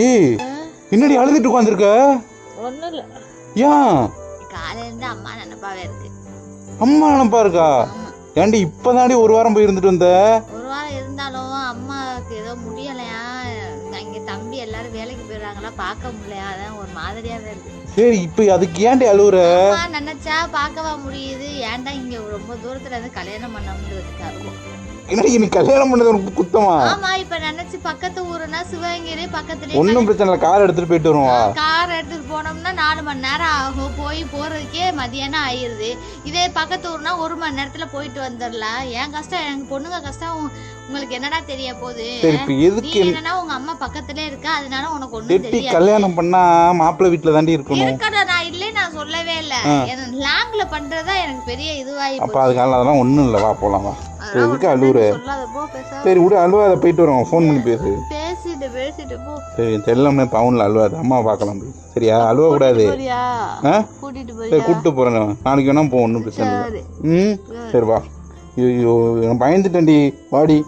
ஏய் என்னடி அழுதுட்டு உட்காந்துருக்க? ஒன்றும் இல்லை. ஏன்? காலையிலேருந்து அம்மா நினைப்பாவே இருக்கு. அம்மா நினைப்பா இருக்கா? ஏன்டி இப்பதாண்டி ஒரு வாரம் போய் இருந்துட்டு வந்த? ஒரு வாரம் இருந்தாலும் அம்மாவுக்கு ஏதோ முடியலையா, இங்கே தம்பி எல்லாரும் வேலைக்கு போயிடுறாங்களா, பார்க்க முடியலையா, அதான் ஒரு மாதிரியாவே இருக்கு. சரி இப்போ அதுக்கு ஏன்டி அழுவுற? நினைச்சா பார்க்கவா முடியுது? ஏன்டா இங்க ரொம்ப தூரத்துல இருந்து கல்யாணம் பண்ண என்னடி நீ கல்யாணம் பண்ணது உனக்கு குத்தமா? ஆமா, இப்ப நினைச்சு பக்கத்து ஊருனா சிவகங்கை பக்கத்துலயே. ஒன்னும் பிரச்சனை இல்லை, கார் எடுத்துட்டு போயிட்டு வருவோம். கார் எடுத்துட்டு போனோம்னா 4 மணி நேரம் ஆகும், போறதுக்கே மதியானம் ஆயிருது. இதே பக்கத்து ஊர்னா 1 மணி நேரத்துல போயிட்டு வந்துடலாம். என் கஷ்டம், எங்க பொண்ணுங்க கஷ்டம் உங்களுக்கு என்னடா தெரிய போகுது? என்னன்னா உங்க அம்மா பக்கத்துல இருக்கா, அதனால உனக்கு ஒண்ணும் தெரியாது. கல்யாணம் பண்ணா மாப்பிள்ளை வீட்டுல தாண்டி இருக்கணும். இருக்கடா, நான் இல்ல நான் சொல்லவே இல்ல. லாங்ல பண்றதா எனக்கு பெரிய இதுவாயி. அப்ப அதுக்கான அதெல்லாம் ஒண்ணும் இல்ல, வா போலாம் வா. எதுக்கு அழுவுற? சரி விடு, அழுவாத, போயிட்டு வரோம். ஃபோன் பண்ணி பேசிட்டு போ. சரி செல்லம்னே பவுன்ல அழுவாத, அம்மா பார்க்கலாம் போய். சரியா? அழுவ கூடாது. சரி கூப்பிட்டு போறேன், நாளைக்கு வேணா போ, ஒன்றும் பிரச்சனை இல்லை. சரி வா. ஐயோ பயந்துட்டேன்டி, வாடி.